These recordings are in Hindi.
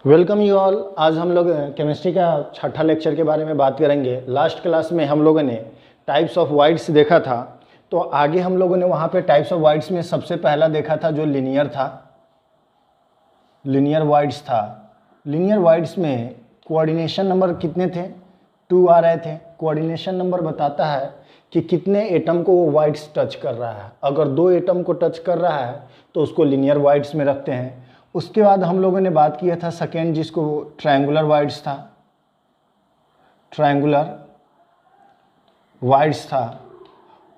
Welcome you all. आज हम लोग केमिस्ट्री का छठा लेक्चर के बारे में बात करेंगे। लास्ट क्लास में हम लोगों ने टाइप्स ऑफ वाइड्स देखा था, तो आगे हम लोगों ने वहाँ पे टाइप्स ऑफ वाइड्स में सबसे पहला देखा था जो लीनियर था, लीनियर वाइड्स था। लीनियर वाइड्स में कोऑर्डिनेशन नंबर कितने थे? 2 आ रहे थे। कोऑर्डिनेशन नंबर बताता है कि कितने एटम को वो वाइड्स टच कर रहा है। अगर 2 एटम को टच कर रहा है तो उसको लीनियर वाइड्स में रखते हैं। उसके बाद हम लोगों ने बात किया था सेकेंड, जिसको ट्रायंगुलर वाइड्स था, ट्रायंगुलर वाइड्स था।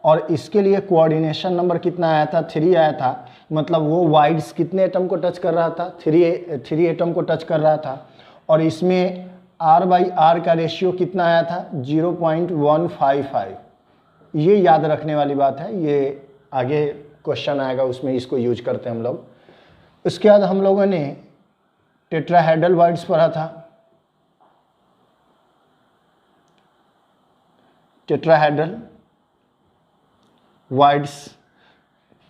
और इसके लिए कोऑर्डिनेशन नंबर कितना आया था? 3 आया था। मतलब वो वाइड्स कितने एटम को टच कर रहा था? 3 एटम को टच कर रहा था। और इसमें R/R का रेशियो कितना आया था? 0.155। ये याद रखने वाली बात है, ये आगे क्वेश्चन आएगा उसमें इसको यूज करते हैं हम लोग। उसके बाद हम लोगों ने टेट्राहेड्रल वाइड्स पढ़ा था। टेट्राहेड्रल वाइड्स,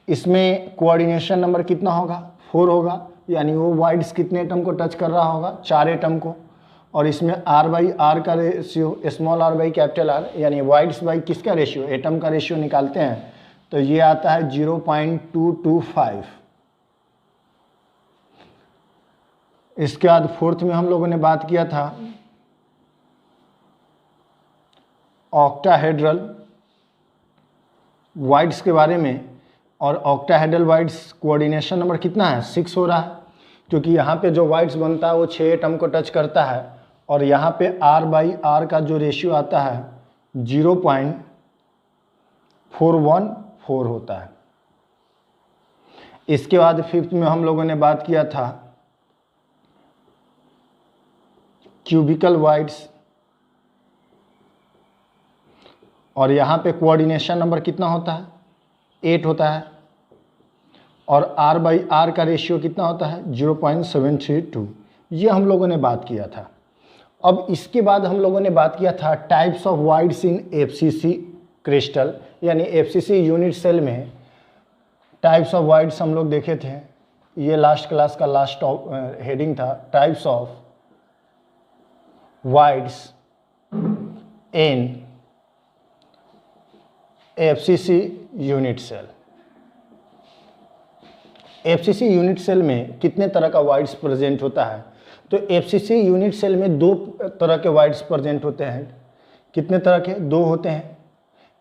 इसमें कोऑर्डिनेशन नंबर कितना होगा? 4 होगा। यानी वो वाइड्स कितने एटम को टच कर रहा होगा? 4 एटम को। और इसमें R/R का ratio, small r by capital R, यानी वाइड्स बाई किसका रेशियो? एटम का रेशियो निकालते हैं तो ये आता है 0.225। इसके बाद फोर्थ में हम लोगों ने बात किया था ऑक्टाहेड्रल वाइड्स के बारे में। और ऑक्टाहेड्रल वाइड्स कोऑर्डिनेशन नंबर कितना है? 6 हो रहा है, क्योंकि यहाँ पे जो वाइड्स बनता है वो 6 एटम को टच करता है। और यहाँ पे R/R का जो रेशियो आता है 0.414 होता है। इसके बाद फिफ्थ में हम लोगों ने बात किया था क्यूबिकल वाइड्स। और यहाँ पे कोऑर्डिनेशन नंबर कितना होता है? 8 होता है। और R/R का रेशियो कितना होता है? 0.732। ये हम लोगों ने बात किया था। अब इसके बाद हम लोगों ने बात किया था types of voids in FCC crystal, यानी FCC यूनिट सेल में टाइप्स ऑफ वाइड्स हम लोग देखे थे। ये लास्ट क्लास का लास्ट हेडिंग था, types of voids in FCC unit cell. FCC unit cell में कितने तरह का वाइड्स प्रेजेंट होता है? तो FCC यूनिट सेल में 2 तरह के वाइड्स प्रेजेंट होते हैं। कितने तरह के? 2 होते हैं।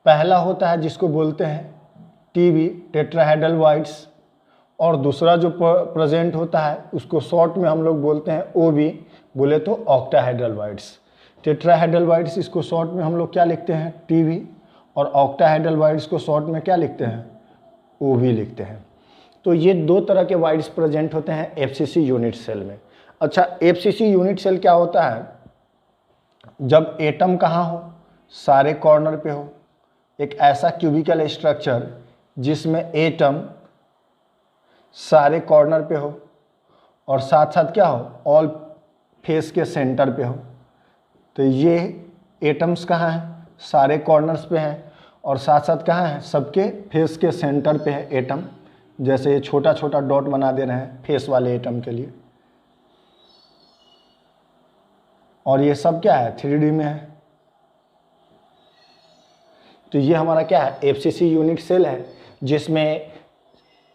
पहला होता है जिसको बोलते हैं TB, टेट्राहेड्रल वाइड्स। और दूसरा जो प्रेजेंट होता है उसको शॉर्ट में हम लोग बोलते हैं OB, बोले तो ऑक्टाहेड्रल वाइड्स। टेट्राहेड्रल वाइड्स इसको शॉर्ट में हम लोग क्या लिखते हैं? TB। और ऑक्टाहेड्रल वाइड्स को शॉर्ट में क्या लिखते हैं? OB लिखते हैं। तो ये 2 तरह के वाइड्स प्रेजेंट होते हैं FCC यूनिट सेल में। अच्छा, FCC यूनिट सेल क्या होता है? जब एटम कहाँ हो? सारे कॉर्नर पे हो। एक ऐसा क्यूबिकल स्ट्रक्चर जिसमें एटम सारे कॉर्नर पे हो और साथ साथ क्या हो? ऑल फेस के सेंटर पे हो। तो ये एटम्स कहाँ हैं? सारे कॉर्नर्स पे हैं। और साथ साथ कहाँ हैं? सबके फेस के सेंटर पे है एटम। जैसे ये छोटा छोटा डॉट बना दे रहे हैं फेस वाले एटम के लिए। और ये सब क्या है? 3D में है। तो ये हमारा क्या है? FCC यूनिट सेल है, जिसमें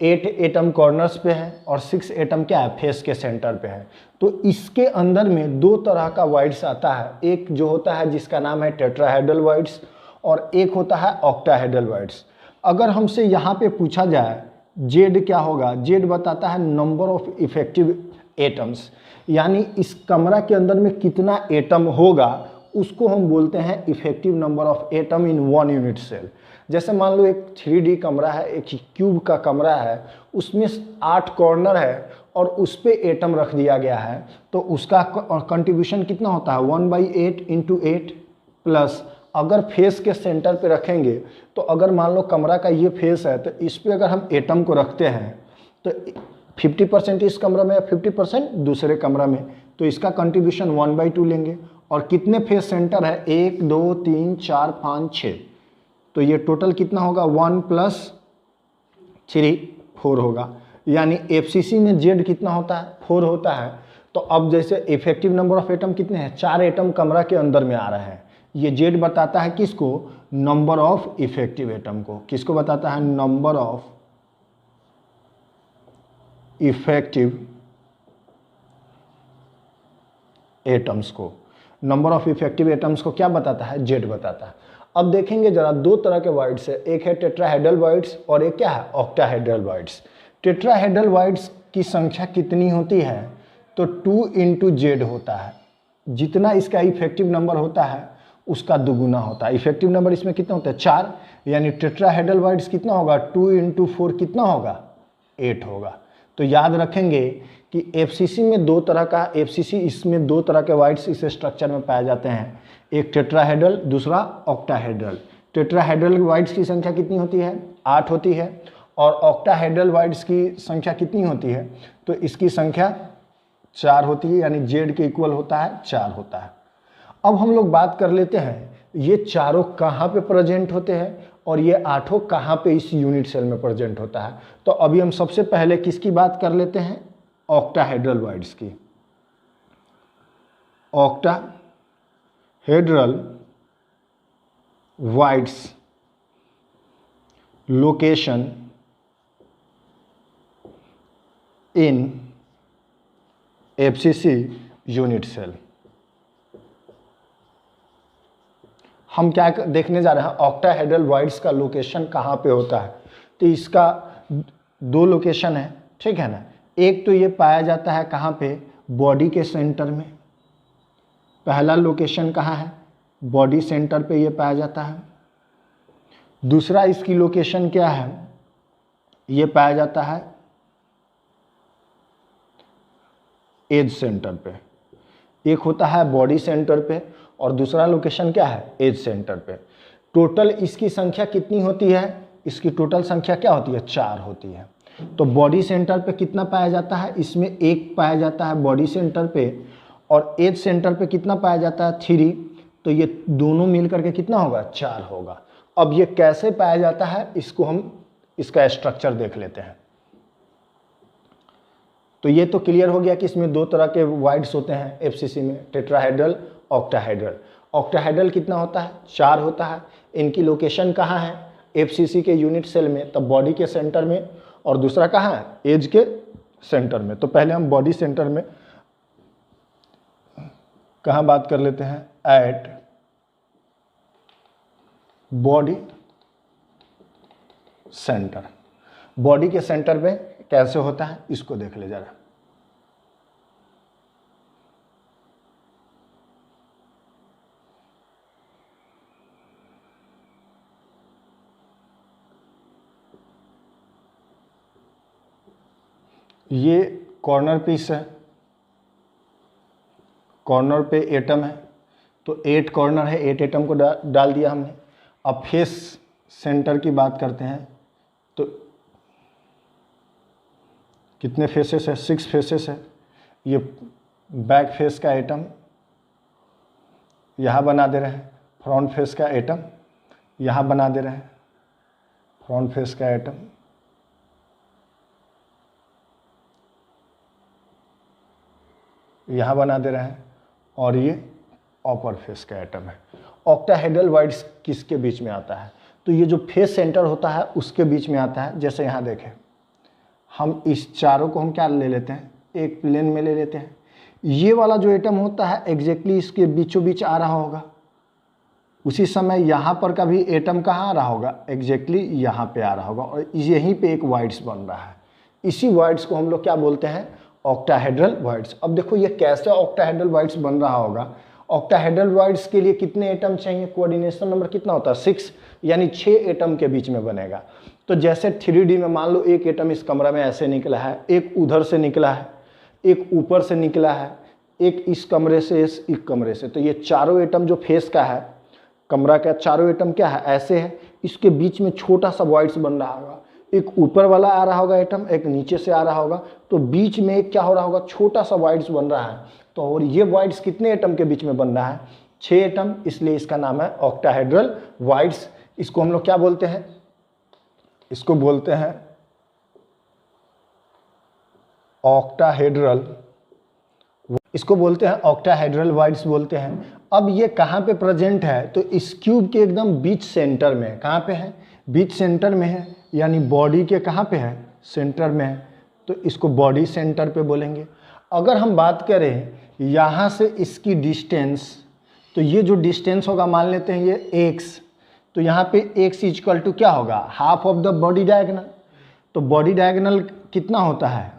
8 एटम कॉर्नर्स पे है और 6 एटम क्या है? फेस के सेंटर पे है। तो इसके अंदर में 2 तरह का वाइड्स आता है। एक जो होता है जिसका नाम है टेट्राहेड्रल वाइड्स, और एक होता है ऑक्टाहेड्रल वाइड्स। अगर हमसे यहाँ पे पूछा जाए Z क्या होगा? Z बताता है नंबर ऑफ इफेक्टिव एटम्स, यानी इस कमरा के अंदर में कितना एटम होगा उसको हम बोलते हैं effective number of atom in 1 unit cell. जैसे मान लो एक 3D कमरा है, एक क्यूब का कमरा है, उसमें 8 कॉर्नर है और उस पे एटम रख दिया गया है, तो उसका कंट्रीब्यूशन कितना होता है? 1/8 × 8 प्लस अगर फेस के सेंटर पे रखेंगे, तो अगर मान लो कमरा का ये फेस है तो इस पे अगर हम एटम को रखते हैं तो 50% इस कमरा में, 50% दूसरे कमरा में, तो इसका कंट्रीब्यूशन 1/2 लेंगे। और कितने फेस सेंटर है? 1 2 3 4 5 6, तो ये टोटल कितना होगा? 1 + 3 4 होगा। यानी FCC में Z कितना होता है? 4 होता है। तो अब जैसे इफेक्टिव नंबर ऑफ एटम कितने हैं, 4 एटम कमरा के अंदर में आ रहे हैं। ये जेड बताता है किसको, नंबर ऑफ इफेक्टिव एटम को। किसको बताता है, नंबर ऑफ इफेक्टिव एटम्स को। नंबर ऑफ इफेक्टिव एटम्स को क्या बताता है, जेड बताता है। अब देखेंगे जरा, दो तरह के वॉइड्स है, एक है टेट्राहेड्रल वॉइड्स और एक क्या है, ऑक्टाहेड्रल वॉइड्स। टेट्राहेड्रल वॉइड्स की संख्या कितनी होती है, तो 2 इंटू जेड होता है। जितना इसका इफेक्टिव नंबर होता है उसका दुगुना होता है। इफेक्टिव नंबर इसमें कितना होता है, 4, यानी टेट्राहेड्रल वॉइड्स कितना होगा, 2 इंटू 4 कितना होगा, 8 होगा। तो याद रखेंगे कि एफसीसी में दो तरह का, एफसीसी इसमें दो तरह के वॉइड्स इस स्ट्रक्चर में पाए जाते हैं, एक टेट्राहेड्रल, दूसरा ऑक्टाहेड्रल। टेट्राहेड्रल वॉइड्स की संख्या कितनी होती है, 8 होती है, और ऑक्टाहेड्रल वॉइड्स की संख्या कितनी होती है, तो इसकी संख्या 4 होती है, यानी जेड के इक्वल होता है 4 होता है। अब हम लोग बात कर लेते हैं ये चारों कहाँ पे प्रेजेंट होते हैं और ये 8 कहाँ पे इस यूनिट सेल में प्रेजेंट होता है। तो अभी हम सबसे पहले किसकी बात कर लेते हैं, ऑक्टाहेड्रल वॉइड्स की। Octahedral voids location in FCC unit cell. हम क्या देखने जा रहे हैं, ऑक्टाहेड्रल वॉइड्स का लोकेशन कहाँ पे होता है। तो इसका दो लोकेशन है, ठीक है ना। एक तो ये पाया जाता है कहाँ पे, बॉडी के सेंटर में। पहला लोकेशन कहाँ है, बॉडी सेंटर पे ये पाया जाता है। दूसरा इसकी लोकेशन क्या है, ये पाया जाता है एज सेंटर पे। एक होता है बॉडी सेंटर पे और दूसरा लोकेशन क्या है, एज सेंटर पे। टोटल इसकी संख्या कितनी होती है, इसकी टोटल संख्या क्या होती है, 4 होती है। तो बॉडी सेंटर पे कितना पाया जाता है, इसमें 1 पाया जाता है बॉडी सेंटर पे, और एज सेंटर पे कितना पाया जाता है, 3। तो ये दोनों मिलकर के कितना होगा, 4 होगा। अब ये कैसे पाया जाता है, इसको हम इसका स्ट्रक्चर देख लेते हैं। तो ये तो क्लियर हो गया कि इसमें दो तरह के वॉइड्स होते हैं एफसीसी में, टेट्राहेड्रल, ऑक्टाहेड्रल। ऑक्टाहेड्रल कितना होता है, 4 होता है। इनकी लोकेशन कहाँ है, एफसीसी के यूनिट सेल में, तब बॉडी के सेंटर में, और दूसरा कहाँ है, एज के सेंटर में। तो पहले हम बॉडी सेंटर में कहाँ बात कर लेते हैं, एट बॉडी सेंटर। बॉडी के सेंटर में कैसे होता है, इसको देख ले जरा। ये कॉर्नर पीस है, कॉर्नर पे एटम है, तो 8 कॉर्नर है, 8 एटम को डाल दिया हमने। अब फेस सेंटर की बात करते हैं, तो कितने फेसेस है, 6 फेसेस है। ये बैक फेस का एटम यहाँ बना दे रहे हैं, फ्रंट फेस का एटम यहाँ बना दे रहे हैं, फ्रंट फेस का एटम यहाँ बना दे रहे हैं, और ये अपर फेस का एटम है। ऑक्टाहेड्रल वॉइड्स किसके बीच में आता है, तो ये जो फेस सेंटर होता है उसके बीच में आता है। जैसे यहाँ देखें, हम इस चारों को हम क्या ले लेते हैं, एक प्लेन में ले लेते हैं। ये वाला जो एटम होता है एग्जैक्टली इसके बीचों बीच आ रहा होगा। उसी समय यहाँ पर का भी एटम कहाँ आ रहा होगा, एग्जैक्टली यहाँ पे आ रहा होगा, और यहीं पे एक वॉइड्स बन रहा है। इसी वॉइड्स को हम लोग क्या बोलते हैं, ऑक्टाहेड्रल वॉइड्स। अब देखो ये कैसे ऑक्टाहेड्रल वॉइड्स बन रहा होगा। ऑक्टाहेड्रल वॉइड्स के लिए कितने एटम चाहिए, कोऑर्डिनेशन नंबर कितना होता है, 6, यानी 6 एटम के बीच में बनेगा। तो जैसे 3D में मान लो एक एटम इस कमरा में ऐसे निकला है, एक उधर से निकला है, एक ऊपर से निकला है, एक इस कमरे से, इस कमरे से। तो ये चारों एटम जो फेस का है, कमरा का चारों एटम क्या है, ऐसे है। इसके बीच में छोटा सा वॉइड्स बन रहा होगा, एक ऊपर वाला आ रहा होगा एटम, एक नीचे से आ रहा होगा। तो बीच में एक क्या हो रहा होगा, छोटा सा वॉइड्स बन रहा है। तो और ये वॉइड्स कितने एटम के बीच में बन रहा है, 6 एटम, इसलिए इसका नाम है ऑक्टाहेड्रल वॉइड्स। इसको हम लोग क्या बोलते हैं, इसको बोलते हैं ऑक्टाहेड्रल इसको बोलते हैं ऑक्टाहेड्रल वॉइड्स बोलते हैं। अब ये कहाँ पे प्रेजेंट है, तो इस क्यूब के एकदम बीच सेंटर में। कहाँ पे है, बीच सेंटर में है, यानी बॉडी के कहाँ पे है, सेंटर में है, तो इसको बॉडी सेंटर पे बोलेंगे। अगर हम बात करें यहाँ से इसकी डिस्टेंस, तो ये जो डिस्टेंस होगा मान लेते हैं ये x, तो यहाँ पे x इक्वल टू क्या होगा, half of the body diagonal. तो बॉडी डायगोनल कितना होता है,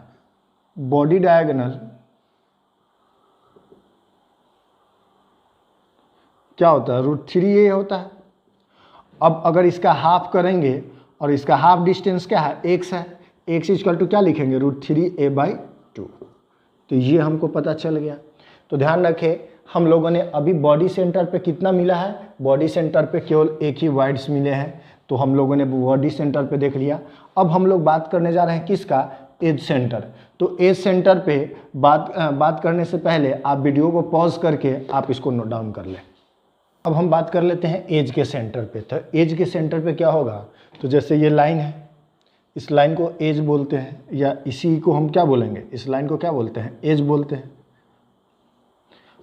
बॉडी डायगोनल क्या होता है, √3a होता है। अब अगर इसका हाफ करेंगे और इसका हाफ डिस्टेंस क्या है, x है, x इक्वल टू क्या लिखेंगे, √3a/2। तो ये हमको पता चल गया। तो ध्यान रखें, हम लोगों ने अभी बॉडी सेंटर पे कितना मिला है, बॉडी सेंटर पे केवल एक ही वॉइड्स मिले हैं, तो हम लोगों ने बॉडी सेंटर पे देख लिया। अब हम लोग बात करने जा रहे हैं किसका, एज सेंटर। तो एज सेंटर पे बात करने से पहले आप वीडियो को पॉज करके आप इसको नोट डाउन कर लें। अब हम बात कर लेते हैं एज के सेंटर पे। तो एज के सेंटर पे क्या होगा, तो जैसे ये लाइन है, इस लाइन को एज बोलते हैं, या इसी को हम क्या बोलेंगे, इस लाइन को क्या बोलते हैं, एज बोलते हैं।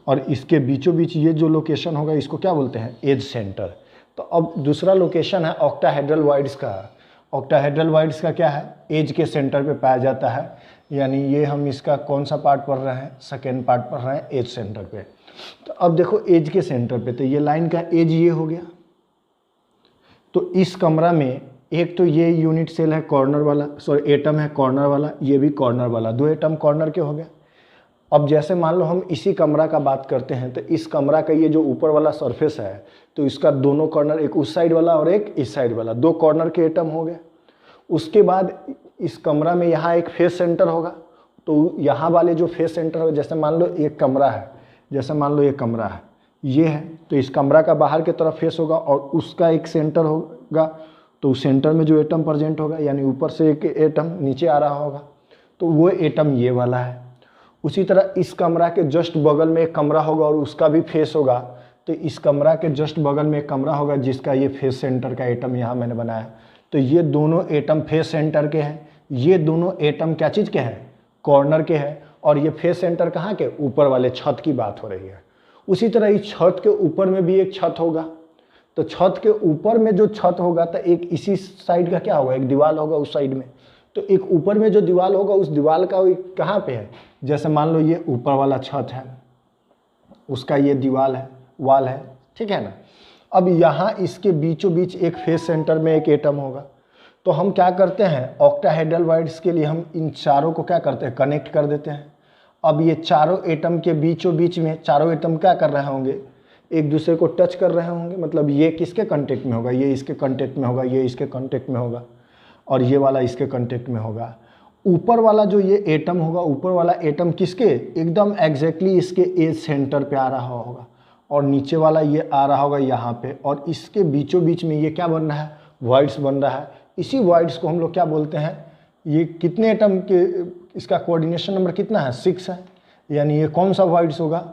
और इसके बीचों बीच ये जो लोकेशन होगा इसको क्या बोलते हैं, एज सेंटर। तो अब दूसरा लोकेशन है ऑक्टाहेड्रल वॉइड्स का। ऑक्टाहेड्रल वॉइड्स का क्या है, एज के सेंटर पे पाया जाता है, यानी ये हम इसका कौन सा पार्ट पढ़ रहे हैं, सेकेंड पार्ट पढ़ रहे हैं, एज सेंटर पे। तो अब देखो एज के सेंटर पे, तो ये लाइन का एज ये हो गया। तो इस कमरा में एक तो ये यूनिट सेल है कॉर्नर वाला, सॉरी एटम है कॉर्नर वाला, ये भी कॉर्नर वाला, दो एटम कॉर्नर के हो गए। अब जैसे मान लो हम इसी कमरा का बात करते हैं, तो इस कमरा का ये जो ऊपर वाला सरफेस है, तो इसका दोनों कॉर्नर, एक उस साइड वाला और एक इस साइड वाला, दो कॉर्नर के एटम हो गए। उसके बाद इस कमरा में यहाँ एक फेस सेंटर होगा, तो यहाँ वाले जो फेस सेंटर होगा, जैसे मान लो एक कमरा है, जैसे मान लो ये कमरा है, ये है, तो इस कमरा का बाहर की तरफ फेस होगा और उसका एक सेंटर होगा, तो उस सेंटर में जो एटम प्रेजेंट होगा, यानी ऊपर से एक एटम नीचे आ रहा होगा, तो वो एटम ये वाला है। उसी तरह इस कमरा के जस्ट बगल में एक कमरा होगा और उसका भी फेस होगा, तो इस कमरा के जस्ट बगल में एक कमरा होगा जिसका ये फेस सेंटर का एटम यहाँ मैंने बनाया। तो ये दोनों एटम फेस सेंटर के हैं, ये दोनों एटम क्या चीज़ के हैं, कॉर्नर के हैं। और ये फेस सेंटर कहाँ के, ऊपर वाले छत की बात हो रही है। उसी तरह इस छत के ऊपर में भी एक छत होगा, तो छत के ऊपर में जो छत होगा, तो एक इसी साइड का क्या होगा, एक दीवार होगा उस साइड में, तो एक ऊपर में जो दीवार होगा उस दीवार का कहाँ पे है, जैसे मान लो ये ऊपर वाला छत है, उसका ये दीवार है, वाल है, ठीक है ना। अब यहाँ इसके बीचों बीच एक फेस सेंटर में एक एटम होगा। तो हम क्या करते हैं, ऑक्टाहेड्रल वॉइड्स के लिए हम इन चारों को क्या करते हैं, कनेक्ट कर देते हैं। अब ये चारों एटम के बीचों बीच में चारों एटम क्या कर रहे होंगे, एक दूसरे को टच कर रहे होंगे, मतलब ये किसके कांटेक्ट में होगा, ये इसके कांटेक्ट में होगा, ये इसके कांटेक्ट में होगा, और ये वाला इसके कांटेक्ट में होगा। ऊपर वाला जो ये एटम होगा, ऊपर वाला एटम किसके, एकदम एग्जैक्टली इसके एज सेंटर पे आ रहा होगा, और नीचे वाला ये आ रहा होगा यहाँ पे, और इसके बीचों बीच में ये क्या बन रहा है, वॉइड्स बन रहा है। इसी वॉइड्स को हम लोग क्या बोलते हैं, ये कितने एटम के, इसका कोऑर्डिनेशन नंबर कितना है, 6 है, यानी ये कौन सा वॉइड्स होगा,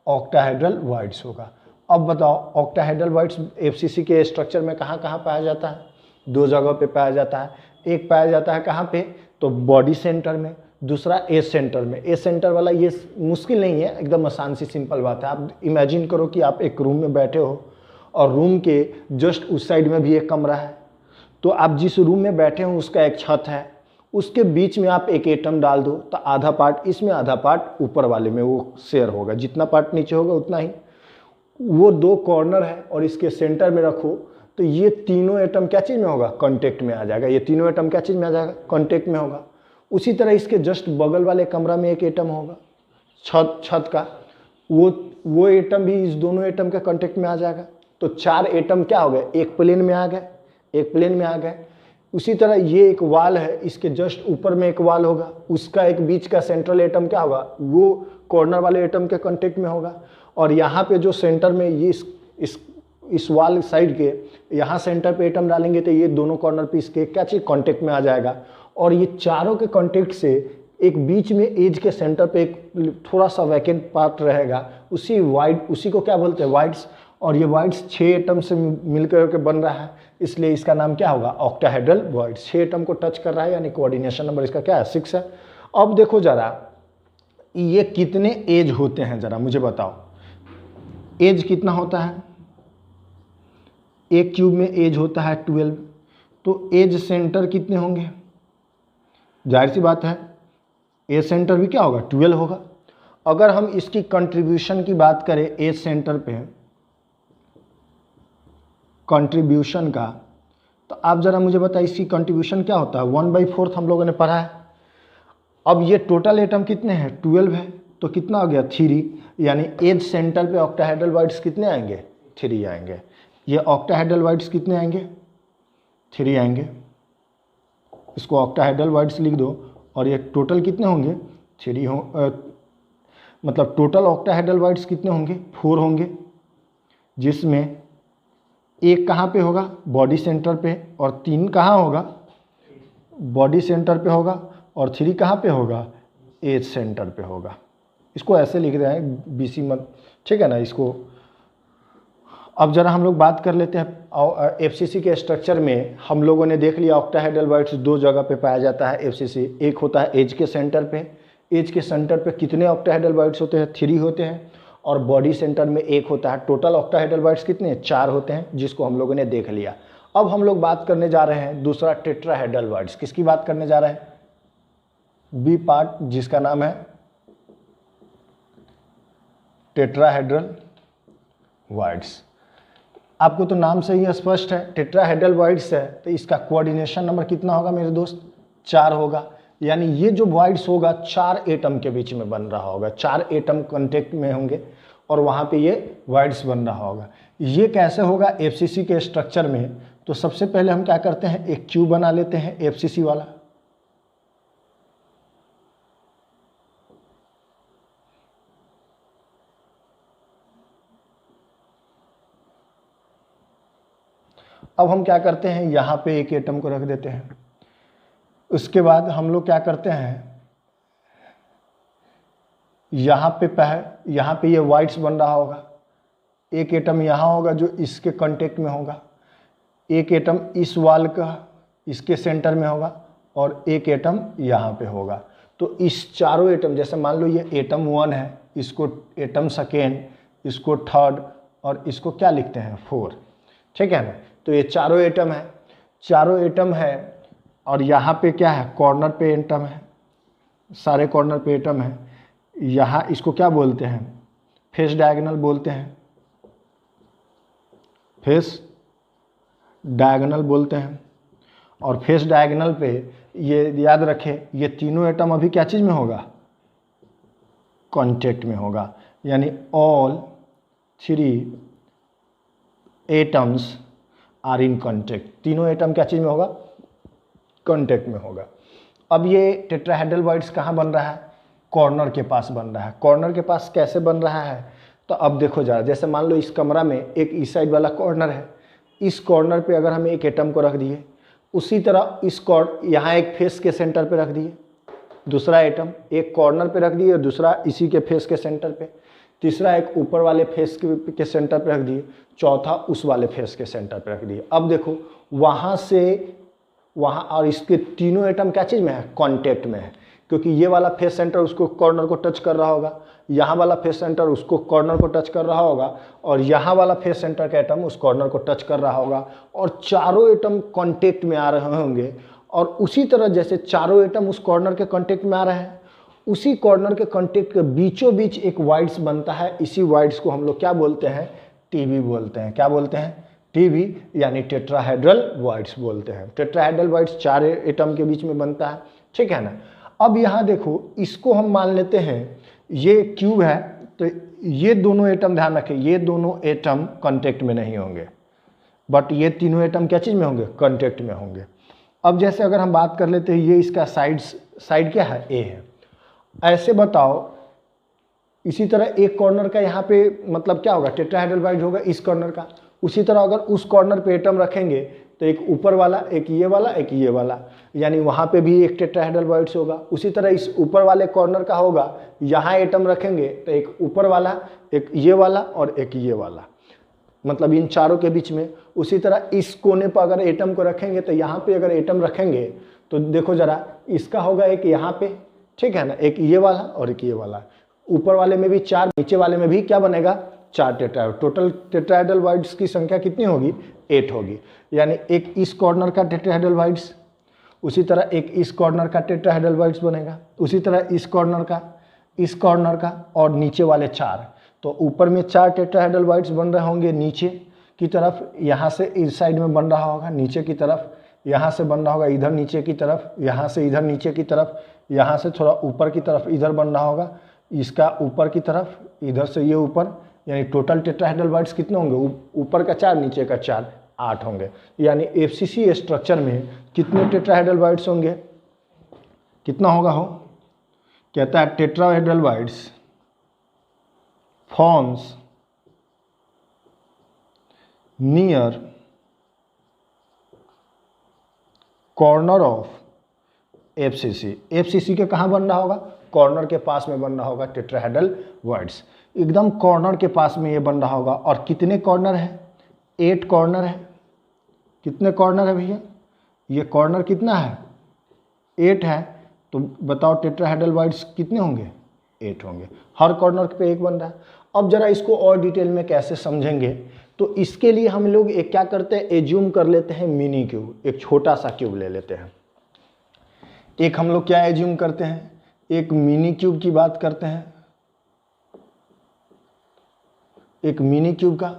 ऑक्टाहेड्रल वॉइड्स होगा। अब बताओ ऑक्टाहेड्रल वॉइड्स एफसीसी के स्ट्रक्चर में कहाँ कहाँ पाया जाता है, दो जगह पे पाया जाता है। एक पाया जाता है कहाँ पे, तो बॉडी सेंटर में, दूसरा एज सेंटर में। एज सेंटर वाला ये मुश्किल नहीं है, एकदम आसान सी सिंपल बात है। आप इमेजिन करो कि आप एक रूम में बैठे हो और रूम के जस्ट उस साइड में भी एक कमरा है, तो आप जिस रूम में बैठे हो उसका एक छत है, उसके बीच में आप एक एटम डाल दो, तो आधा पार्ट इसमें आधा पार्ट ऊपर वाले में वो शेयर होगा, जितना पार्ट नीचे होगा उतना ही। वो दो कॉर्नर है और इसके सेंटर में रखो, तो ये तीनों एटम क्या चीज़ में होगा, कांटेक्ट में आ जाएगा। ये तीनों एटम क्या चीज़ में आ जाएगा, कांटेक्ट में होगा। उसी तरह इसके जस्ट बगल वाले कमरा में एक एटम होगा छत का, वो एटम भी इस दोनों एटम के कांटेक्ट में आ जाएगा। तो 4 एटम क्या हो गए, एक प्लेन में आ गए, एक प्लेन में आ गए। उसी तरह ये एक वाल है, इसके जस्ट ऊपर में एक वाल होगा, उसका एक बीच का सेंट्रल एटम क्या होगा, वो कॉर्नर वाले एटम के कांटेक्ट में होगा। और यहाँ पे जो सेंटर में ये इस वाल साइड के यहाँ सेंटर पे एटम डालेंगे, तो ये दोनों कॉर्नर पे इसके क्या चीज़ कांटेक्ट में आ जाएगा। और ये चारों के कांटेक्ट से एक बीच में एज के सेंटर पे एक थोड़ा सा वैकेंट पार्ट रहेगा, उसी को क्या बोलते हैं, वाइड्स। और ये वाइड्स 6 एटम से मिलकर के बन रहा है, इसलिए इसका नाम क्या होगा, ऑक्टाहेड्रल वॉइड्स। 6 एटम को टच कर रहा है, यानी कोऑर्डिनेशन नंबर इसका क्या है, 6 है। अब देखो जरा, ये कितने एज होते हैं ज़रा मुझे बताओ, एज कितना होता है? एक क्यूब में एज होता है 12, तो एज सेंटर कितने होंगे? जाहिर सी बात है एज सेंटर भी क्या होगा? 12 होगा। अगर हम इसकी कंट्रीब्यूशन की बात करें एज सेंटर पे, कंट्रीब्यूशन का, तो आप ज़रा मुझे बताइए इसकी कंट्रीब्यूशन क्या होता है? 1/4 हम लोगों ने पढ़ा है। अब ये टोटल एटम कितने हैं? 12 है, तो कितना हो गया? 3, यानी एज सेंटर पे ऑक्टाहेड्रल बाइट्स कितने आएंगे? 3 आएंगे। ये ऑक्टाहेड्रल बाइट्स कितने आएंगे? 3 आएंगे। इसको ऑक्टाहेड्रल बाइट्स लिख दो, और ये टोटल कितने होंगे? 3 हो, मतलब टोटल ऑक्टाहेड्रल बाइट्स कितने होंगे? 4 होंगे, जिसमें एक कहाँ पे होगा? बॉडी सेंटर पे, और 3 कहाँ होगा? बॉडी सेंटर पे होगा, और 3 कहाँ पे होगा? एज सेंटर पे होगा। इसको ऐसे लिख रहे हैं बीसी मत, ठीक है ना इसको। अब जरा हम लोग बात कर लेते हैं एफसीसी के स्ट्रक्चर में। हम लोगों ने देख लिया ऑक्टाहेड्रल बाइट्स 2 जगह पे पाया जाता है एफसीसी। एक होता है एज के सेंटर पे, एज के सेंटर पे कितने ऑक्टाहेड्रल बाइट्स होते हैं? 3 होते हैं, और बॉडी सेंटर में 1 होता है। टोटल ऑक्टाहेड्रल बाइट्स कितने? 4 होते हैं, जिसको हम लोगों ने देख लिया। अब हम लोग बात करने जा रहे हैं दूसरा टेट्राहेड्रल बाइट्स। किसकी बात करने जा रहे हैं? बी पार्ट, जिसका नाम है टेट्राहेड्रल बाइट्स। आपको तो नाम से ही स्पष्ट है टेट्राहेड्रल बाइट्स है, तो इसका कोऑर्डिनेशन नंबर कितना होगा मेरे दोस्त? 4 होगा। यानी ये जो बाइट्स होगा 4 एटम के बीच में बन रहा होगा, 4 एटम कांटेक्ट में होंगे, और वहाँ पे ये बाइट्स बन रहा होगा। ये कैसे होगा एफसीसी के स्ट्रक्चर में? तो सबसे पहले हम क्या करते हैं, एक क्यूब बना लेते हैं एफसीसी वाला। अब हम क्या करते हैं, यहाँ पे एक एटम को रख देते हैं। उसके बाद हम लोग क्या करते हैं, यहाँ पे ये वाइट्स बन रहा होगा। एक एटम यहाँ होगा जो इसके कांटेक्ट में होगा, एक एटम इस वाल का इसके सेंटर में होगा, और एक एटम यहाँ पे होगा। तो इस चारों एटम, जैसे मान लो ये एटम 1 है, इसको एटम सेकेंड, इसको थर्ड, और इसको क्या लिखते हैं? 4, ठीक है ना। तो ये चारों एटम है, चारों एटम है, और यहाँ पे क्या है? कॉर्नर पे एटम है, सारे कॉर्नर पे एटम है। यहाँ इसको क्या बोलते हैं? फेस डायगोनल बोलते हैं, फेस डायगोनल बोलते हैं। और फेस डायगोनल पे ये याद रखें, ये तीनों एटम अभी क्या चीज़ में होगा? कांटेक्ट में होगा। यानी all 3 atoms are in contact. तीनों एटम क्या चीज़ में होगा? कांटेक्ट में होगा। अब ये टेट्राहेड्रल बाइट्स कहाँ बन रहा है? कॉर्नर के पास बन रहा है। कॉर्नर के पास कैसे बन रहा है? तो अब देखो जरा, जैसे मान लो इस कमरा में एक इस साइड वाला कॉर्नर है, इस कॉर्नर पे अगर हम एक एटम को रख दिए, उसी तरह इस यहाँ एक फेस के सेंटर पे रख दिए दूसरा एटम, एक कॉर्नर पे रख दिए और दूसरा इसी के फेस के सेंटर पे, तीसरा एक ऊपर वाले फेस के सेंटर पे रख दिए, चौथा उस वाले फेस के सेंटर पे रख दिए। अब देखो वहाँ से वहाँ, और इसके तीनों एटम क्या चीज़ में है? कांटेक्ट में है, क्योंकि ये वाला फेस सेंटर उसको कॉर्नर को टच कर रहा होगा, यहाँ वाला फेस सेंटर उसको कॉर्नर को टच कर रहा होगा, और यहाँ वाला फेस सेंटर का एटम उस कॉर्नर को टच कर रहा होगा, और चारों एटम कांटेक्ट में आ रहे होंगे। और उसी तरह जैसे चारों एटम उस कॉर्नर के कांटेक्ट में आ रहे हैं, उसी कॉर्नर के कांटेक्ट के बीचों बीच एक वाइड्स बनता है। इसी वाइड्स को हम लोग क्या बोलते हैं? टीबी बोलते हैं। क्या बोलते हैं? टीबी, यानी टेट्राहेड्रल वाइड्स बोलते हैं। टेट्राहेड्रल वाइड्स 4 एटम के बीच में बनता है, ठीक है ना। अब यहाँ देखो, इसको हम मान लेते हैं ये क्यूब है, तो ये दोनों एटम, ध्यान रखें, ये दोनों एटम कांटेक्ट में नहीं होंगे, बट ये तीनों एटम क्या चीज़ में होंगे? कांटेक्ट में होंगे। अब जैसे अगर हम बात कर लेते हैं, ये इसका साइड क्या है? ए है। ऐसे बताओ, इसी तरह एक कॉर्नर का यहाँ पे मतलब क्या होगा? टेट्राहेड्रल वाइड होगा इस कॉर्नर का। उसी तरह अगर उस कॉर्नर पे एटम रखेंगे तो एक ऊपर वाला, एक ये वाला, एक ये वाला, यानी वहाँ पे भी एक टेट्राहेड्रल वाइड्स होगा। उसी तरह इस ऊपर वाले कॉर्नर का होगा, यहाँ एटम रखेंगे तो एक ऊपर वाला, एक ये वाला और एक ये वाला, मतलब इन चारों के बीच में। उसी तरह इस कोने पर अगर एटम को रखेंगे तो यहाँ पे अगर एटम रखेंगे तो देखो जरा, इसका होगा एक यहाँ पे, ठीक है ना, एक ये वाला और एक ये वाला, ऊपर वाले में भी 4, नीचे वाले में भी क्या बनेगा 4 टेट्राहेड्रल। टोटल टेट्राहेड्रल वाइड्स की संख्या कितनी होगी 8 होगी। यानी एक इस कॉर्नर का टेट्राहेड्रल वाइड्स, उसी तरह एक इस कॉर्नर का टेट्राहेड्रल वाइड्स बनेगा, उसी तरह इस कॉर्नर का और नीचे वाले 4। तो ऊपर में 4 टेट्राहेड्रल वाइड्स बन रहे होंगे, नीचे की तरफ यहाँ से इस साइड में बन रहा होगा, नीचे की तरफ यहाँ से बन रहा होगा, इधर नीचे की तरफ, यहाँ से इधर नीचे की तरफ, यहाँ से थोड़ा ऊपर की तरफ इधर बन रहा होगा, इसका ऊपर की तरफ, इधर से ये ऊपर। यानी टोटल टेट्राहेड्रल वाइड्स कितने होंगे, ऊपर का 4 नीचे का 4, 8 होंगे। यानी एफसीसी स्ट्रक्चर में कितने टेट्राहेड्रल वाइड्स होंगे, कितना होगा हो, कहता है tetrahedral wides forms near corner of FCC. FCC के कहाँ बन रहा होगा, कॉर्नर के पास में बन रहा होगा टेट्राहेड्रल वाइड्स, एकदम कॉर्नर के पास में ये बन रहा होगा। और कितने कॉर्नर है, 8 कॉर्नर है। कितने कॉर्नर है भैया, ये कॉर्नर कितना है 8 है। तो बताओ टेट्राहेड्रल वाइड्स कितने होंगे, 8 होंगे। हर कॉर्नर पे एक बन रहा है। अब जरा इसको और डिटेल में कैसे समझेंगे, तो इसके लिए हम लोग एक क्या करते हैं, एज्यूम कर लेते हैं मिनी क्यूब, एक छोटा सा क्यूब ले लेते हैं। एक हम लोग क्या एज्यूम करते हैं, एक मिनी क्यूब की बात करते हैं। एक मिनी क्यूब का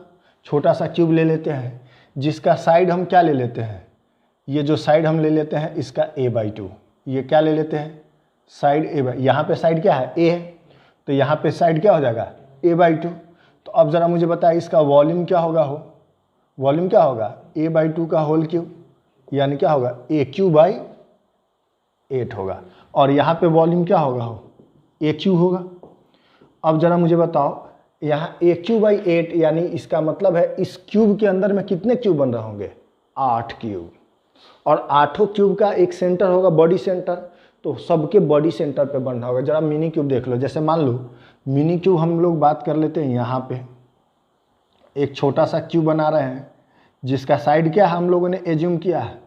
छोटा सा क्यूब ले लेते हैं, जिसका साइड हम क्या ले लेते हैं, ये जो साइड हम ले लेते हैं इसका a/2। ये क्या ले लेते हैं, साइड a/, यहाँ पे साइड क्या है a है, तो यहाँ पे साइड क्या हो जाएगा a/2। तो अब ज़रा मुझे बताया इसका वॉल्यूम क्या होगा, वॉल्यूम क्या होगा a/2 का होल क्यूब, यानी क्या होगा AQ/8 होगा। और यहाँ पे वॉल्यूम क्या होगा AQ होगा। अब ज़रा मुझे बताओ यहाँ AQ/8 यानी इसका मतलब है इस क्यूब के अंदर में कितने क्यूब बन रहे होंगे, 8 क्यूब। और 8 क्यूब का एक सेंटर होगा बॉडी सेंटर, तो सबके बॉडी सेंटर पे बन रहा होगा। जरा मिनी क्यूब देख लो, जैसे मान लो मिनी क्यूब हम लोग बात कर लेते हैं, यहाँ पे एक छोटा सा क्यूब बना रहे हैं, जिसका साइड क्या हम लोगों ने एज्यूम किया है,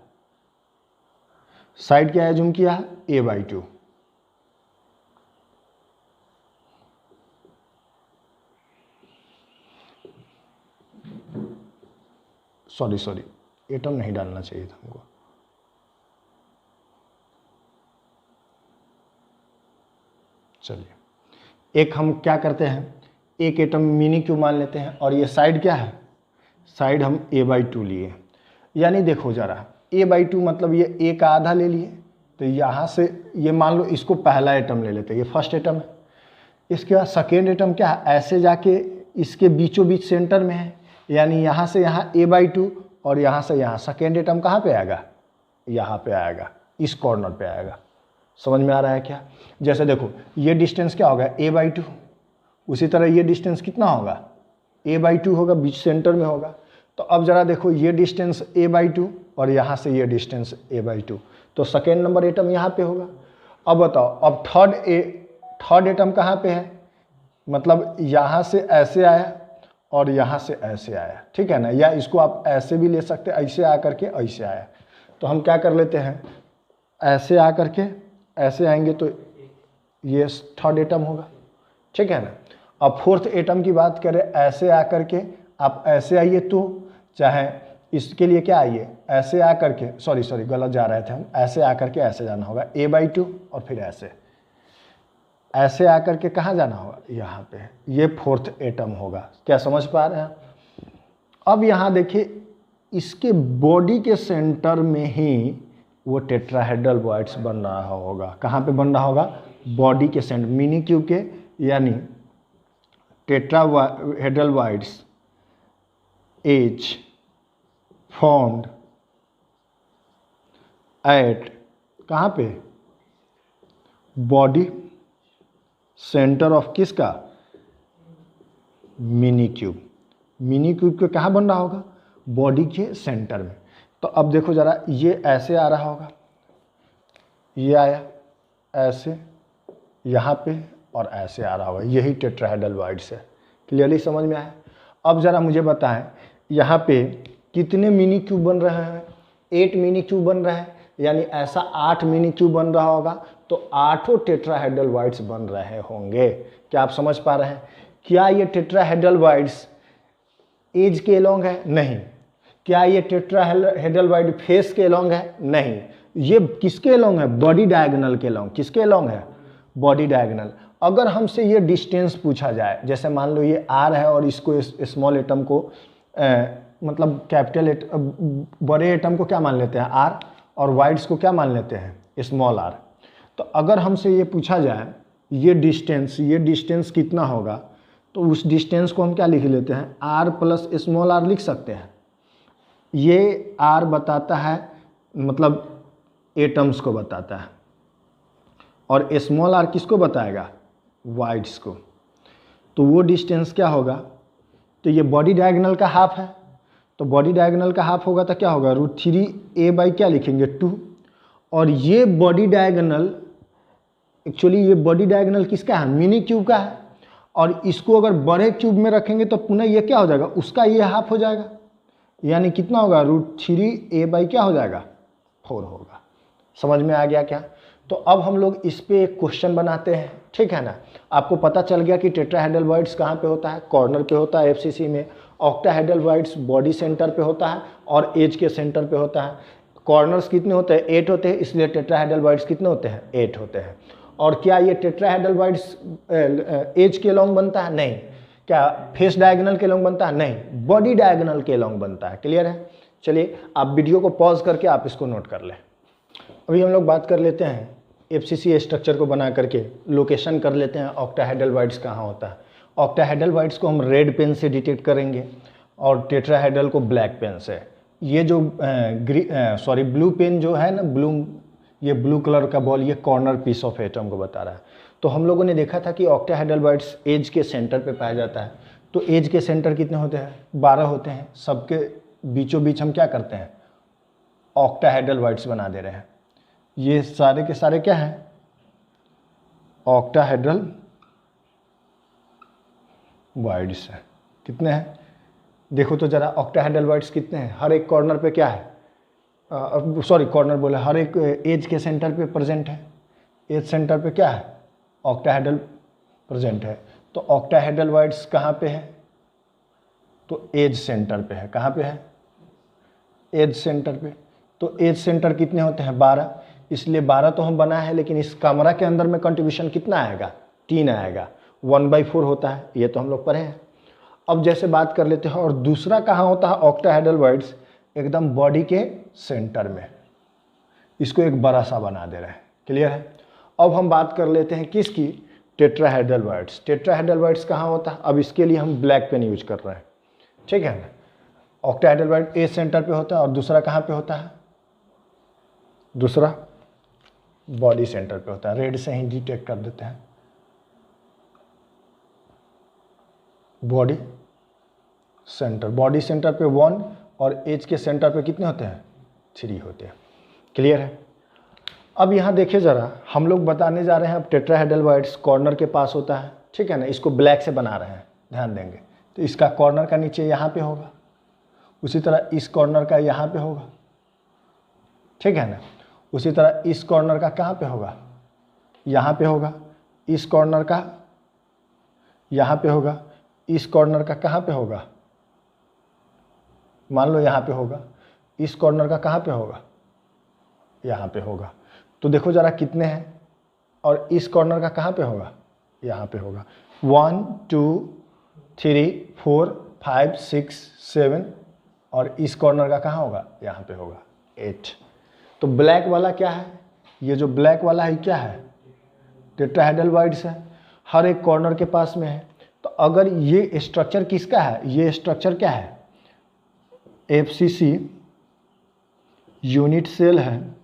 साइड क्या एज्यूम किया है a/2। सॉरी एटम नहीं डालना चाहिए था हमको। चलिए एक हम क्या करते हैं, एक एटम मिनी क्यूब मान लेते हैं, और ये साइड क्या है, साइड हम a/2 लिए। यानी देखो जरा a/2 मतलब ये a का आधा ले लिए, तो यहाँ से ये मान लो इसको पहला एटम ले लेते हैं, ये फर्स्ट एटम है। इसके बाद सेकेंड एटम क्या है, ऐसे जाके इसके बीचों बीच सेंटर में है, यानी यहाँ से यहाँ a/2 और यहाँ से यहाँ सेकेंड एटम कहाँ पे आएगा, यहाँ पे आएगा, इस कॉर्नर पे आएगा। समझ में आ रहा है क्या, जैसे देखो ये डिस्टेंस क्या होगा a/2, उसी तरह ये डिस्टेंस कितना होगा a/2 होगा, बीच सेंटर में होगा। तो अब जरा देखो ये डिस्टेंस a/2 और यहाँ से ये डिस्टेंस a/2, तो सेकेंड नंबर एटम यहाँ पे होगा। अब बताओ, अब थर्ड एटम कहाँ पे है, मतलब यहाँ से ऐसे आया और यहाँ से ऐसे आया, ठीक है ना, या इसको आप ऐसे भी ले सकते हैं, ऐसे आ करके ऐसे आया। तो हम क्या कर लेते हैं, ऐसे आ करके ऐसे आएंगे तो ये थर्ड एटम होगा, ठीक है ना। अब फोर्थ एटम की बात करें, ऐसे आ करके आप ऐसे आइए, तो चाहे इसके लिए क्या आइए, ऐसे आ करके, सॉरी गलत जा रहे थे हम, ऐसे आ करके ऐसे जाना होगा a/2 और फिर ऐसे आकर के कहाँ जाना होगा, यहाँ पे। ये फोर्थ एटम होगा, क्या समझ पा रहे हैं। अब यहाँ देखिए इसके बॉडी के सेंटर में ही वो टेट्राहेड्रल वाइड्स बन रहा होगा। कहाँ पे बन रहा होगा, बॉडी के सेंटर, मिनी क्यूब के, यानी tetrahedral voids as formed at कहाँ पे, बॉडी सेंटर ऑफ किसका, मिनी क्यूब। मिनी क्यूब के कहाँ बन रहा होगा, बॉडी के सेंटर में। तो अब देखो जरा, ये ऐसे आ रहा होगा, ये आया ऐसे यहाँ पे और ऐसे आ रहा होगा, यही टेट्राहेड्रल वाइड्स है। क्लियरली समझ में आया। अब जरा मुझे बताएं यहाँ पे कितने मिनी क्यूब बन रहे हैं, 8 मिनी क्यूब बन रहे हैं, यानी ऐसा 8 मिनी क्यूब बन रहा होगा। तो 8 टेट्राहेड्रल बन रहे होंगे। क्या आप समझ पा रहे हैं? क्या ये टेट्राहेड्रल एज के अलोंग है? नहीं। क्या ये टेट्राहेड्रल फेस के अलोंग है? नहीं। ये किसके अलोंग है? बॉडी डायगोनल के अलोंग। किसके अलोंग है? Body diagonal. अगर हमसे ये डिस्टेंस पूछा जाए, जैसे मान लो ये आर है और इसको स्मॉल एटम को मतलब बड़े एटम को क्या मान लेते हैं? आर, और वाइड्स को क्या मान लेते हैं? Small r. तो अगर हमसे ये पूछा जाए ये डिस्टेंस कितना होगा, तो उस डिस्टेंस को हम क्या लिख लेते हैं? आर प्लस स्मॉल आर लिख सकते हैं। ये आर बताता है मतलब एटम्स को बताता है, और स्मॉल आर किसको बताएगा? वाइड्स को। तो वो डिस्टेंस क्या होगा? तो ये बॉडी डायगोनल का हाफ है, तो बॉडी डायगोनल का हाफ होगा तो क्या होगा? √3a बाई क्या लिखेंगे? 2। और ये बॉडी डायगोनल, एक्चुअली ये बॉडी डायगोनल किसका है? मिनी क्यूब का है। और इसको अगर बड़े क्यूब में रखेंगे तो पुनः ये क्या हो जाएगा? उसका ये हाफ हो जाएगा। यानी कितना होगा? √3a बाई क्या हो जाएगा? 4 होगा। समझ में आ गया क्या? तो अब हम लोग इस पे एक क्वेश्चन बनाते हैं, ठीक है ना। आपको पता चल गया कि टेट्राहेड्रल कहाँ पे होता है? कॉर्नर पे होता है एफसीसी में। ऑक्टाहेड्रल बॉडी सेंटर पे होता है और एज के सेंटर पे होता है। कॉर्नर्स कितने होते हैं? 8 होते हैं, इसलिए टेट्राहेड्रल कितने होते हैं? 8 होते हैं। और क्या ये टेट्राहेड्रल एज के लॉन्ग बनता है? नहीं। क्या फेस डायगोनल के लॉन्ग बनता है? नहीं, बॉडी डायगोनल के लॉन्ग बनता है। क्लियर है? चलिए आप वीडियो को पॉज करके आप इसको नोट कर लें। अभी हम लोग बात कर लेते हैं एफसीसी स्ट्रक्चर को बना करके लोकेशन कर लेते हैं ऑक्टाहेड्रल कहाँ होता है। ऑक्टाहेड्रल को हम रेड पेन से डिटेक्ट करेंगे और टेट्राहेड्रल को ब्लैक पेन से। ये जो ब्लू पेन जो है ना, ये ब्लू कलर का बॉल, ये कॉर्नर पीस ऑफ एटम को बता रहा है। तो हम लोगों ने देखा था कि ऑक्टाहेड्रल एज के सेंटर पे पाया जाता है। तो एज के सेंटर कितने होते हैं? 12 होते हैं। सबके बीचों बीच हम क्या करते हैं? ऑक्टाहेड्रल बना दे रहे हैं। ये सारे के सारे क्या हैं? ऑक्टाहेड्रल वाइड्स है। कितने हैं? देखो तो जरा ऑक्टाहेड्रल कितने हैं? हर एक कॉर्नर पे क्या है? कॉर्नर बोले, हर एक एज के सेंटर पे प्रेजेंट है। एज सेंटर पे क्या है? ऑक्टाहेड्रल प्रेजेंट है। तो ऑक्टाहेड्रल कहाँ पे है? तो एज सेंटर पे है। कहाँ पे है? एज सेंटर पे। तो एज सेंटर कितने होते हैं? 12। इसलिए 12 तो हम बना है, लेकिन इस कमरा के अंदर में कंट्रीब्यूशन कितना आएगा? 3 आएगा। 1/4 होता है, ये तो हम लोग पढ़े हैं। अब जैसे बात कर लेते हैं, और दूसरा कहाँ होता है ऑक्टाहेड्रल एकदम बॉडी के सेंटर में। इसको एक बड़ा सा बना दे रहे हैं। क्लियर है? अब हम बात कर लेते हैं किसकी? टेट्राहेड्रल टेट्राहेड्रल कहाँ होता है? अब इसके लिए हम ब्लैक पेन यूज कर रहे हैं, ठीक है ना। ऑक्टाहेड्रल एज सेंटर पे होता है, और दूसरा कहाँ पे होता है? दूसरा बॉडी सेंटर पे होता है। रेड से ही डिटेक्ट कर देते हैं। बॉडी सेंटर पे 1, और एज के सेंटर पे कितने होते हैं? 3 होते हैं। क्लियर है? अब यहाँ देखिए ज़रा, हम लोग बताने जा रहे हैं अब टेट्राहेड्रल कॉर्नर के पास होता है, ठीक है ना। इसको ब्लैक से बना रहे हैं, ध्यान देंगे। तो इसका कॉर्नर का नीचे यहाँ पे होगा, उसी तरह इस कॉर्नर का यहाँ पे होगा, ठीक है ना। उसी तरह इस कॉर्नर का कहाँ पे होगा? यहाँ पे होगा। इस कॉर्नर का यहाँ पे होगा। इस कॉर्नर का कहाँ पे होगा? मान लो यहाँ पे होगा। इस कॉर्नर का कहाँ पे होगा? यहाँ पे होगा। तो देखो जरा कितने हैं, और इस कॉर्नर का कहाँ पे होगा? यहाँ पे होगा। 1 2 3 4 5 6 7, और इस कॉर्नर का कहाँ होगा? यहाँ पे होगा 8। तो ब्लैक वाला क्या है? ये जो ब्लैक वाला है क्या है? टेट्राहेड्रल है, हर एक कॉर्नर के पास में है। तो अगर ये स्ट्रक्चर किसका है? ये स्ट्रक्चर क्या है? एफसीसी यूनिट सेल है,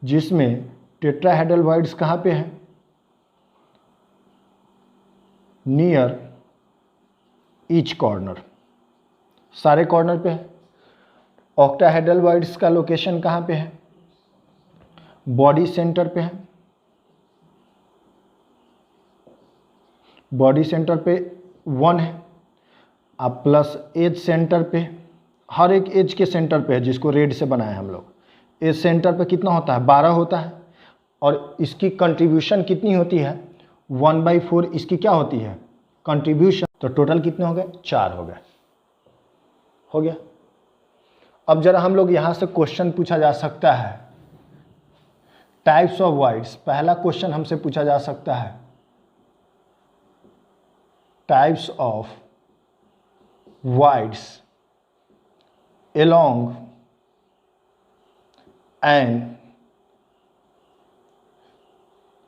जिसमें टेट्राहेड्रल कहाँ पे है? नियर ईच कॉर्नर, सारे कॉर्नर पे है। ऑक्टाहेड्रल का लोकेशन कहाँ पे है? बॉडी सेंटर पे है। बॉडी सेंटर पे 1 है, अब प्लस एज सेंटर पे, हर एक एज के सेंटर पे है, जिसको रेड से बनाए हम लोग। एज सेंटर पे कितना होता है? 12 होता है। और इसकी कंट्रीब्यूशन कितनी होती है 1/4 इसकी क्या होती है कंट्रीब्यूशन। तो टोटल कितने हो गए 4 हो गए। हो गया। अब जरा हम लोग यहाँ से क्वेश्चन पूछा जा सकता है टाइप्स ऑफ वाइड्स। पहला क्वेश्चन हमसे पूछा जा सकता है types of voids along an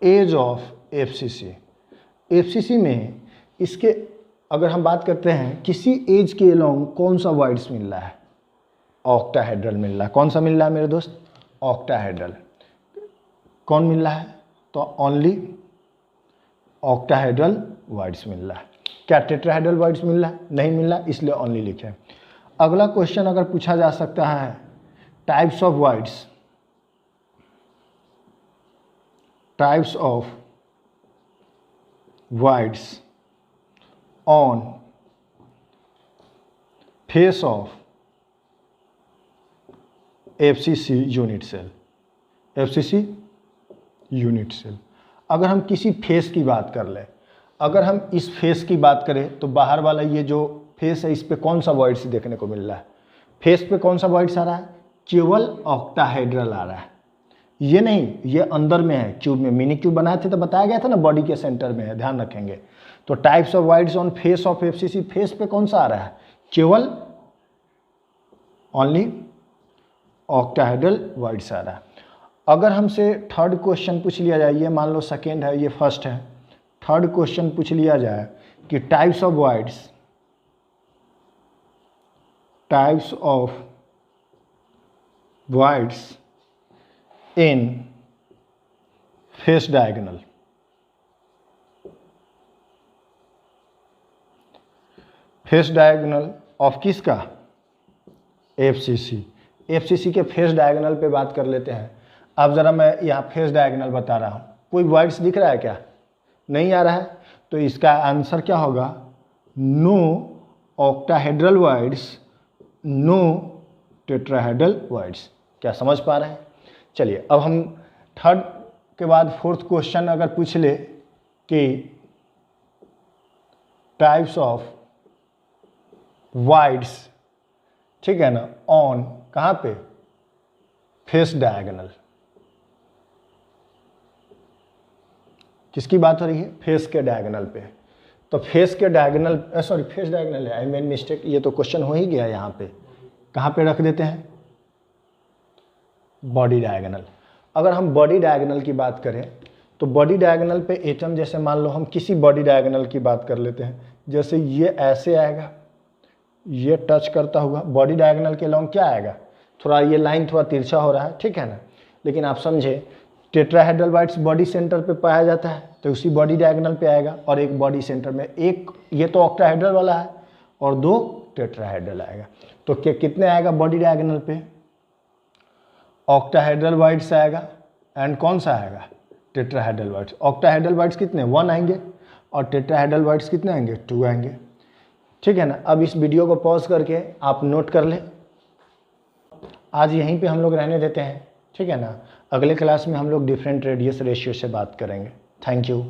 edge of FCC। FCC में इसके अगर हम बात करते हैं किसी एज के along कौन सा वाइड्स मिल रहा है ऑक्टाहेड्रल मिल रहा है। कौन सा मिल रहा है मेरे दोस्त ऑक्टाहेड्रल। कौन मिल रहा है तो ओनली ऑक्टाहेड्रल वाइड्स मिल रहा है। क्या टेट्राहेड्रल वाइड्स मिल रहा है नहीं मिल रहा इसलिए ओनली लिखे। अगला क्वेश्चन अगर पूछा जा सकता है types of voids on face of FCC unit cell. FCC unit cell अगर हम किसी फेस की बात कर लें, अगर हम इस फेस की बात करें तो बाहर वाला ये जो फेस है इस पे कौन सा वर्ड्स देखने को मिल रहा है। फेस पे कौन सा वर्ड्स आ रहा है केवल ऑक्टाहेड्रल आ रहा है। ये नहीं ये अंदर में है क्यूब में। मिनी क्यूब बनाए थे तो बताया गया था ना बॉडी के सेंटर में है ध्यान रखेंगे। तो types of words on face of FCC face पे कौन सा आ रहा है केवल ओनली ऑक्टाहेड्रल वर्ड्स आ रहा है। अगर हमसे थर्ड क्वेश्चन पूछ लिया जाए ये मान लो सेकेंड है ये फर्स्ट है। थर्ड क्वेश्चन पूछ लिया जाए कि types of words in face diagonal. Face diagonal of किसका FCC के फेस डायगोनल पे बात कर लेते हैं। अब ज़रा मैं यहाँ फेस डायगोनल बता रहा हूँ। कोई वर्ड्स दिख रहा है क्या नहीं आ रहा है तो इसका आंसर क्या होगा no octahedral voids no tetrahedral voids. क्या समझ पा रहे हैं। चलिए अब हम थर्ड के बाद फोर्थ क्वेश्चन अगर पूछ ले कि टाइप्स ऑफ वर्ड्स ठीक है ना ऑन कहाँ पे फेस डायगोनल। किसकी बात हो रही है फेस के डायगोनल पे। तो फेस के डायगोनल सॉरी फेस डायगोनल है आई मेन मिस्टेक। ये तो क्वेश्चन हो ही गया यहाँ पे। कहाँ पे रख देते हैं बॉडी डायगोनल। अगर हम बॉडी डायगोनल की बात करें तो बॉडी डायगोनल पे एटम जैसे मान लो हम किसी बॉडी डायगोनल की बात कर लेते हैं जैसे ये ऐसे आएगा ये टच करता हुआ बॉडी डायगोनल के लॉन्ग क्या आएगा थोड़ा ये लाइन थोड़ा तिरछा हो रहा है ठीक है ना। लेकिन आप समझे टेट्राहेड्रल वर्ड्स बॉडी सेंटर पे पाया जाता है तो उसी बॉडी डायगोनल पे आएगा और एक बॉडी सेंटर में एक ये तो ऑक्टाहेड्रल वाला है और 2 टेट्राहेड्रल आएगा। तो कितने आएगा बॉडी डायगोनल पे ऑक्टाहेड्रल वर्ड्स आएगा एंड कौन सा आएगा टेट्राहेड्रल वर्ड्स। ऑक्टाहेड्रल वर्ड्स कितने 1 आएंगे और टेट्राहेड्रल वर्ड्स कितने आएंगे 2 आएंगे ठीक है ना। अब इस वीडियो को पॉज करके आप नोट कर लें। आज यहीं पे हम लोग रहने देते हैं ठीक है ना। अगले क्लास में हम लोग डिफरेंट रेडियस रेशियो से बात करेंगे। Thank you.